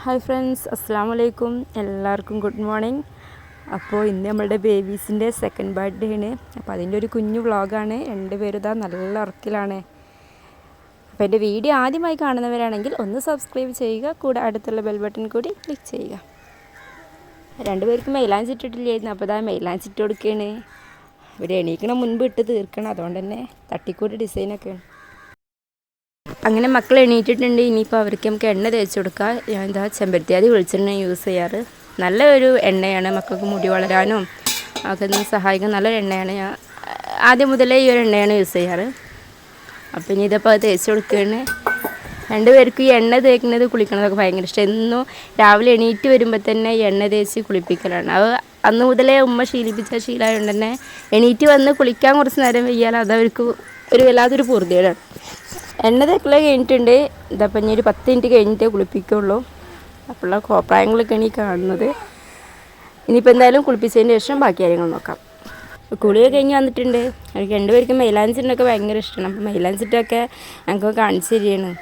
Hi friends, അസ്സാം വലൈക്കും. എല്ലാവർക്കും ഗുഡ് മോർണിംഗ്. അപ്പോൾ ഇന്ന് നമ്മളുടെ ബേബീസിൻ്റെ സെക്കൻഡ് ബർത്ത്ഡേ ആണ്. അപ്പോൾ അതിൻ്റെ ഒരു കുഞ്ഞു വ്ളോഗാണ്. രണ്ടുപേരും ഇതാ നല്ല ഉറക്കിലാണ്. അപ്പോൾ എൻ്റെ വീഡിയോ ആദ്യമായി കാണുന്നവരാണെങ്കിൽ ഒന്ന് സബ്സ്ക്രൈബ് ചെയ്യുക, കൂടെ അടുത്തുള്ള ബെൽ ബട്ടൺ കൂടി ക്ലിക്ക് ചെയ്യുക. രണ്ടുപേർക്കും മൈലാഞ്ചി ഇട്ടിട്ടില്ലായിരുന്നു, അപ്പോൾ ഇതാ മൈലാഞ്ചി ഇട്ട് കൊടുക്കുകയാണ്. ഇവർ എണീക്കണം മുൻപ് ഇട്ട് തീർക്കണം, അതുകൊണ്ട് തന്നെ തട്ടിക്കൂട്ട് ഡിസൈനൊക്കെയാണ്. അങ്ങനെ മക്കൾ എണീറ്റിട്ടുണ്ട്. ഇനിയിപ്പോൾ അവർക്ക് നമുക്ക് എണ്ണ തേച്ച് കൊടുക്കുക. ഞാൻ എന്താ ചെമ്പരത്തിയാതി വെളിച്ചെണ്ണ യൂസ് ചെയ്യാറ്. നല്ലൊരു എണ്ണയാണ്, മക്കൾക്ക് മുടി വളരാനും ഒക്കെ സഹായിക്കുന്ന നല്ലൊരു എണ്ണയാണ്. ഞാൻ ആദ്യം മുതലേ ഈ ഒരു എണ്ണയാണ് യൂസ് ചെയ്യാറ്. അപ്പോൾ ഇനി ഇതപ്പോൾ അത് തേച്ച് കൊടുക്കുകയാണ്. രണ്ടുപേർക്കും ഈ എണ്ണ തേക്കുന്നത് കുളിക്കണതൊക്കെ ഭയങ്കര ഇഷ്ടം. എന്നും രാവിലെ എണീറ്റ് വരുമ്പോൾ തന്നെ ഈ എണ്ണ തേച്ച് കുളിപ്പിക്കലാണ്. അത് അന്ന് മുതലേ ഉമ്മ ശീലിപ്പിച്ച ശീലമായതുകൊണ്ട് തന്നെ എണീറ്റ് വന്ന് കുളിക്കാൻ കുറച്ച് നേരം വയ്യാൽ അതവർക്ക് ഒരു വല്ലാത്തൊരു പൂർത്തിയാണ്. എണ്ണ തേക്കൽ കഴിഞ്ഞിട്ടുണ്ട്. ഇതപ്പം ഇനി ഒരു 10 മിനിറ്റ് കഴിഞ്ഞിട്ടേ കുളിപ്പിക്കുള്ളൂ. അപ്പോഴുള്ള കോപ്രായങ്ങളൊക്കെയാണ് ഈ കാണുന്നത്. ഇനിയിപ്പോൾ എന്തായാലും കുളിപ്പിച്ചതിന് ശേഷം ബാക്കി കാര്യങ്ങൾ നോക്കാം. കുളിയൊക്കെ കഴിഞ്ഞ് വന്നിട്ടുണ്ട്. അവർക്ക് രണ്ടുപേർക്കും മൈലാഞ്ചിട്ടൊക്കെ ഭയങ്കര ഇഷ്ടമാണ്. അപ്പോൾ മൈലാഞ്ചിട്ടൊക്കെ ഞങ്ങൾക്ക് കാണിച്ചു തരികയാണ്.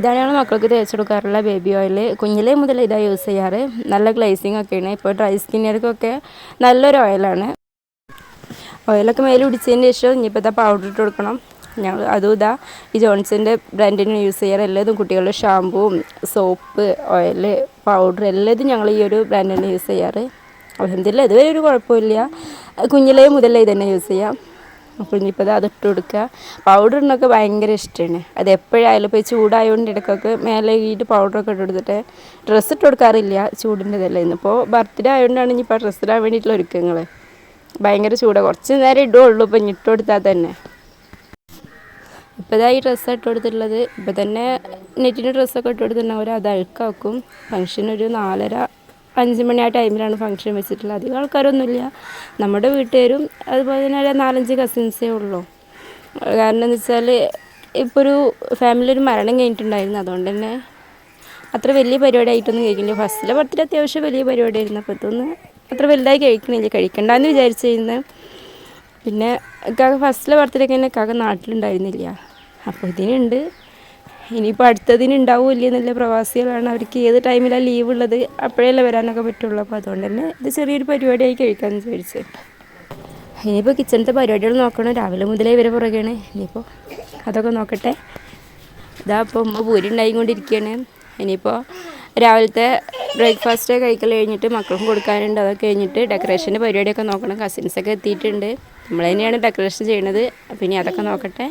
ഇതാണ് ഞങ്ങൾ മക്കൾക്ക് തേച്ച് കൊടുക്കാറുള്ള ബേബി ഓയിൽ. കുഞ്ഞിലേ മുതൽ ഇതാണ് യൂസ് ചെയ്യാറ്. നല്ല ഗ്ലേസിങ് ഒക്കെയാണ്. ഇപ്പോൾ ഡ്രൈ സ്കിന്നുകാർക്കൊക്കെ നല്ലൊരു ഓയിലാണ്. ഓയിലൊക്കെ മേലെ പിടിച്ചതിന് ശേഷം ഇനിയിപ്പോൾ ഇതാ പൗഡർ ഇട്ട് കൊടുക്കണം. ഞങ്ങൾ അതും ഇതാ ഈ ജോൺസൻ്റെ ബ്രാൻഡിന് യൂസ് ചെയ്യാറ്. എല്ലാതും കുട്ടികളുടെ ഷാമ്പുവും സോപ്പ് ഓയിൽ പൗഡർ എല്ലാതും ഞങ്ങൾ ഈ ഒരു ബ്രാൻഡിന് യൂസ് ചെയ്യാറ്. അൽഹംദുലില്ലാ ഇതുവരെ ഒരു കുഴപ്പമില്ല. കുഞ്ഞിലേ മുതലേ ഇതന്നെ യൂസ് ചെയ്യാം. അപ്പോൾ ഇനിയിപ്പോൾ അതിട്ട് കൊടുക്കുക. പൗഡറിനൊക്കെ ഭയങ്കര ഇഷ്ടമാണ്. അത് എപ്പോഴായാലും ഇപ്പോൾ ചൂടായതുകൊണ്ട് ഇടയ്ക്കൊക്കെ മേലെ ഈട്ട് പൗഡറൊക്കെ ഇട്ട് കൊടുത്തിട്ട് ഡ്രസ്സ് ഇട്ട് കൊടുക്കാറില്ല. ചൂടിൻ്റെ ഇതല്ല. ഇന്നിപ്പോൾ ബർത്ത്ഡേ ആയതുകൊണ്ടാണ് ഇനിയിപ്പോൾ ഡ്രസ്സിടാൻ വേണ്ടിയിട്ടുള്ള ഒരുക്കങ്ങൾ. ഭയങ്കര ചൂടാണ്. കുറച്ച് നേരം ഇടുകയുള്ളൂ. ഇപ്പം ഇട്ട് കൊടുത്താൽ തന്നെ. ഇപ്പോൾ ഇതാ ഈ ഡ്രസ്സ് ഇട്ട് കൊടുത്തിട്ടുള്ളത്. ഇപ്പോൾ തന്നെ നെറ്റിൻ്റെ ഡ്രസ്സൊക്കെ ഇട്ട് കൊടുത്തിട്ടുണ്ടെങ്കിൽ അത് അഴുക്കാക്കും. ഫംഗ്ഷൻ ഒരു 4:30-5 മണി ആ ടൈമിലാണ് ഫംഗ്ഷൻ വെച്ചിട്ടുള്ളത്. അധികം ആൾക്കാരൊന്നുമില്ല. നമ്മുടെ വീട്ടുകാരും അതുപോലെ തന്നെ ഒരു 4-5 കസിൻസേ ഉള്ളൂ. കാരണം എന്ന് വെച്ചാൽ ഇപ്പോൾ ഒരു ഫാമിലി ഒരു മരണം കഴിഞ്ഞിട്ടുണ്ടായിരുന്നു. അതുകൊണ്ട് തന്നെ അത്ര വലിയ പരിപാടിയായിട്ടൊന്നും കഴിക്കില്ല. ഫസ്റ്റിലെ ബർത്ത്ഡേ അത്യാവശ്യം വലിയ പരിപാടിയായിരുന്നു. അപ്പോൾ ഇതൊന്നും അത്ര വലുതായി കഴിക്കണില്ല. കഴിക്കണ്ടെന്ന് വിചാരിച്ചിരുന്നു. പിന്നെ കാക്ക ഫസ്റ്റിലെ ബർത്ത്ഡേക്ക് തന്നെ കാക്ക നാട്ടിലുണ്ടായിരുന്നില്ല. അപ്പോൾ ഇതിനുണ്ട്. ഇനിയിപ്പോൾ അടുത്തതിനുണ്ടാവില്ല എന്നുള്ള പ്രവാസികളാണ്. അവർക്ക് ഏത് ടൈമിലാണ് ലീവ് ഉള്ളത് അപ്പോഴല്ലേ വരാനൊക്കെ പറ്റുള്ളൂ. അപ്പോൾ അതുകൊണ്ട് തന്നെ ഇത് ചെറിയൊരു പരിപാടിയായി കഴിക്കാമെന്ന് വിചാരിച്ചു. ഇനിയിപ്പോൾ കിച്ചണത്തെ പരിപാടികൾ നോക്കണം. രാവിലെ മുതലേ ഇവരെ പുറകെയാണ്. ഇനിയിപ്പോൾ അതൊക്കെ നോക്കട്ടെ. ഇതാ ഇപ്പോൾ ഉമ്മ പൂരി ഉണ്ടായിക്കൊണ്ടിരിക്കുകയാണ്. ഇനിയിപ്പോൾ രാവിലത്തെ ബ്രേക്ക്ഫാസ്റ്റ് കഴിക്കൽ കഴിഞ്ഞിട്ട് മക്കൾക്കും കൊടുക്കാനുണ്ട്. അതൊക്കെ കഴിഞ്ഞിട്ട് ഡെക്കറേഷൻ്റെ പരിപാടിയൊക്കെ നോക്കണം. കസിൻസൊക്കെ എത്തിയിട്ടുണ്ട്. നമ്മൾ തന്നെയാണ് ഡെക്കറേഷൻ ചെയ്യണത്. അപ്പോൾ ഇനി അതൊക്കെ നോക്കട്ടെ.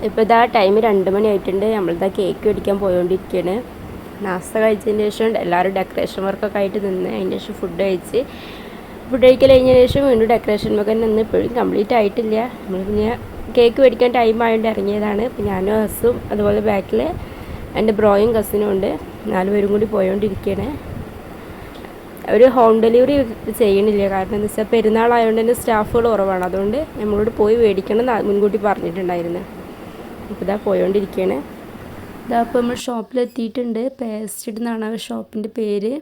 ഇപ്പോൾ ഇതാ ടൈം 2 മണി ആയിട്ടുണ്ട്. നമ്മളിതാ കേക്ക് മേടിക്കാൻ പോയോണ്ടിരിക്കുകയാണ്. നാസ്ത കഴിച്ചതിന് ശേഷം എല്ലാവരും ഡെക്കറേഷൻ വർക്കൊക്കെ ആയിട്ട് നിന്ന് അതിന് ശേഷം ഫുഡ് കഴിക്കൽ കഴിഞ്ഞതിന് ശേഷം വീണ്ടും ഡെക്കറേഷൻ വർക്ക് നിന്ന് ഇപ്പോഴും കംപ്ലീറ്റ് ആയിട്ടില്ല. നമ്മൾ പിന്നെ കേക്ക് മേടിക്കാൻ ടൈം ആയതുകൊണ്ട് ഇറങ്ങിയതാണ്. ഇപ്പോൾ ഞാനും ഹസ്സും അതുപോലെ ബാക്കിൽ എൻ്റെ ബ്രോയും കസിനും ഉണ്ട്. 4 പേരും കൂടി പോയോണ്ടിരിക്കുകയാണ്. ഒരു ഹോം ഡെലിവറി ചെയ്യണില്ല. കാരണം എന്താ വെച്ചാൽ പെരുന്നാളായതുകൊണ്ട് തന്നെ സ്റ്റാഫുകൾ കുറവാണ്. അതുകൊണ്ട് നമ്മളോട് പോയി മേടിക്കണം മുൻകൂട്ടി പറഞ്ഞിട്ടുണ്ടായിരുന്നു. ഇപ്പോൾ ഇതാ പോയോണ്ടിരിക്കുകയാണ്. ഇതാ ഇപ്പോൾ നമ്മൾ ഷോപ്പിലെത്തിയിട്ടുണ്ട്. പേസ്റ്റഡ് എന്നാണ് ആ ഷോപ്പിൻ്റെ പേര്.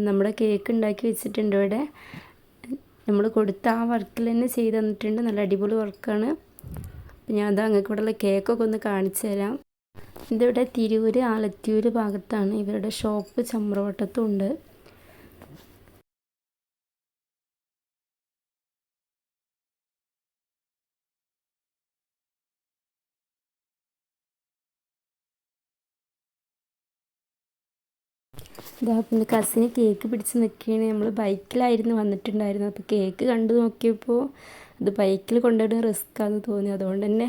നമ്മുടെ കേക്ക് ഉണ്ടാക്കി വെച്ചിട്ടുണ്ട് ഇവിടെ. നമ്മൾ കൊടുത്ത ആ വർക്കിൽ തന്നെ ചെയ്ത് തന്നിട്ടുണ്ട്. നല്ല അടിപൊളി വർക്കാണ്. അപ്പോൾ ഞാൻ അത് അങ്ങക്ക് ഇവിടെയുള്ള കേക്കൊക്കെ ഒന്ന് കാണിച്ചു തരാം. ഇതിവിടെ തിരൂർ ആലത്തിയൂർ ഭാഗത്താണ് ഇവരുടെ ഷോപ്പ്. ചമ്രവട്ടത്തും ഉണ്ട്. ഇതാ പിന്നെ കസിന് കേക്ക് പിടിച്ച് നിൽക്കുകയാണ്. നമ്മൾ ബൈക്കിലായിരുന്നു വന്നിട്ടുണ്ടായിരുന്നത്. അപ്പോൾ കേക്ക് കണ്ടു നോക്കിയപ്പോൾ അത് ബൈക്കിൽ കൊണ്ടുപോയി റിസ്ക്കാന്ന് തോന്നി. അതുകൊണ്ട് തന്നെ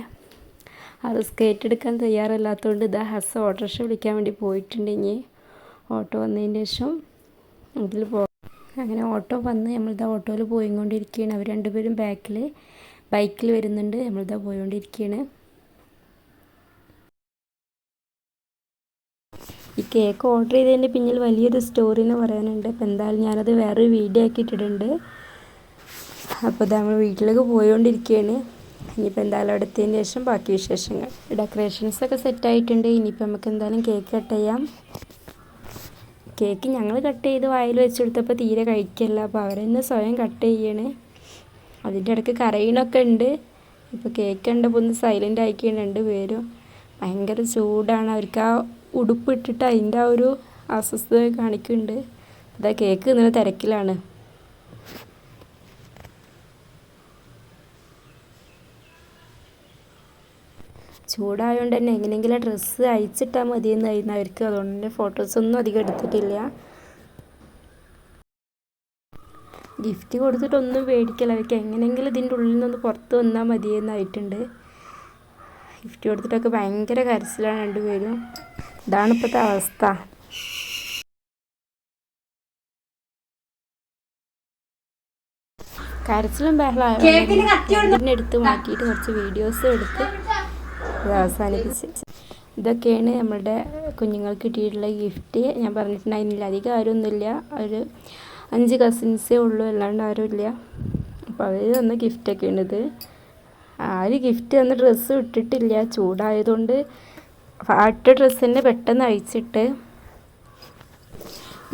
ആ റിസ്ക് ഏറ്റെടുക്കാൻ തയ്യാറല്ലാത്തതുകൊണ്ട് ഇതാ ഹസ് ഓട്ടോറിക്ഷ വിളിക്കാൻ വേണ്ടി പോയിട്ടുണ്ട്. ഇനി ഓട്ടോ വന്നതിന് ശേഷം അതിൽ അങ്ങനെ ഓട്ടോ വന്ന് നമ്മളിതാ ഓട്ടോയിൽ പോയിക്കൊണ്ടിരിക്കുകയാണ്. അവർ രണ്ടുപേരും ബൈക്കിൽ വരുന്നുണ്ട്. നമ്മളിതാ പോയിക്കൊണ്ടിരിക്കുകയാണ്. ഈ കേക്ക് ഓർഡർ ചെയ്തതിൻ്റെ പിന്നിൽ വലിയൊരു സ്റ്റോറി എന്ന് പറയാനുണ്ട്. അപ്പോൾ എന്തായാലും ഞാനത് വേറൊരു വീഡിയോ ആക്കി ഇട്ടിട്ടുണ്ട്. അപ്പോൾ ഇത് നമ്മൾ വീട്ടിലേക്ക് പോയിക്കൊണ്ടിരിക്കുകയാണ്. ഇനിയിപ്പോൾ എന്തായാലും അടുത്തതിന് ശേഷം ബാക്കി വിശേഷങ്ങൾ. ഡെക്കറേഷൻസൊക്കെ സെറ്റായിട്ടുണ്ട്. ഇനിയിപ്പോൾ നമുക്ക് എന്തായാലും കേക്ക് കട്ട് ചെയ്യാം. കേക്ക് ഞങ്ങൾ കട്ട് ചെയ്ത് വായിൽ വെച്ചെടുത്തപ്പോൾ തീരെ കഴിക്കില്ല. അപ്പോൾ അവരെന്നെ സ്വയം കട്ട് ചെയ്യണേ. അതിൻ്റെ ഇടയ്ക്ക് കരയണൊക്കെ ഉണ്ട്. ഇപ്പോൾ കേക്ക് കണ്ടപ്പോൾ ഒന്ന് സൈലൻ്റ് ആയിക്കുകയാണ് 2 പേരും. ഭയങ്കര ചൂടാണ്. അവർക്ക് ആ ഉടുപ്പിട്ടിട്ട് അതിൻ്റെ ആ ഒരു അസ്വസ്ഥത കാണിക്കുന്നുണ്ട്. അതാ കേക്ക് ഇന്നലെ തിരക്കിലാണ്. ചൂടായതുകൊണ്ട് തന്നെ എങ്ങനെയെങ്കിലും ഡ്രസ്സ് അയച്ചിട്ടാൽ മതിയെന്നായിരുന്നു അവർക്ക്. അതുകൊണ്ട് തന്നെ ഫോട്ടോസൊന്നും അധികം എടുത്തിട്ടില്ല. ഗിഫ്റ്റ് കൊടുത്തിട്ടൊന്നും മേടിക്കില്ല. അവർക്ക് എങ്ങനെയെങ്കിലും ഇതിൻ്റെ ഉള്ളിൽ നിന്ന് പുറത്ത് വന്നാൽ മതിയെന്നായിട്ടുണ്ട്. ഗിഫ്റ്റ് കൊടുത്തിട്ടൊക്കെ ഭയങ്കര കരച്ചിലാണ് രണ്ടുപേരും. ഇതാണ് ഇപ്പോഴത്തെ അവസ്ഥ. കരച്ചിലും ബഹളമായിരുന്നു. എടുത്ത് മാറ്റിയിട്ട് കുറച്ച് വീഡിയോസും എടുത്ത് അവസാനിപ്പിച്ച്. ഇതൊക്കെയാണ് നമ്മളുടെ കുഞ്ഞുങ്ങൾക്ക് കിട്ടിയിട്ടുള്ള ഗിഫ്റ്റ്. ഞാൻ പറഞ്ഞിട്ടുണ്ടായിരുന്നില്ല, അധികം ആരുമൊന്നുമില്ല, ഒരു 5 കസിൻസേ ഉള്ളൂ, അല്ലാണ്ട് ആരുമില്ല. അപ്പോൾ അവർ തന്ന ഗിഫ്റ്റൊക്കെയാണ് ഇത്. ആരും ഗിഫ്റ്റ് തന്ന ഡ്രസ്സ് ഇട്ടിട്ടില്ല, ചൂടായതുകൊണ്ട് ഇട്ട ഡ്രസ്സ് തന്നെ പെട്ടെന്ന് അഴിച്ചിട്ട്.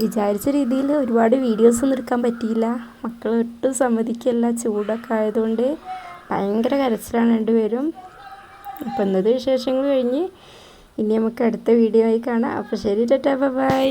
വിചാരിച്ച രീതിയിൽ ഒരുപാട് വീഡിയോസൊന്നും എടുക്കാൻ പറ്റിയില്ല. മക്കൾ ഒട്ടും സമ്മതിക്കല്ല, ചൂടൊക്കെ ആയതുകൊണ്ട് ഭയങ്കര കരച്ചിലാണ് രണ്ടുപേരും. അപ്പോൾ ഇന്നത്തെ വിശേഷങ്ങൾ കഴിഞ്ഞ് ഇനി നമുക്ക് അടുത്ത വീഡിയോ ആയി കാണാം. അപ്പോൾ ശരി, ടാറ്റാ, ബൈ.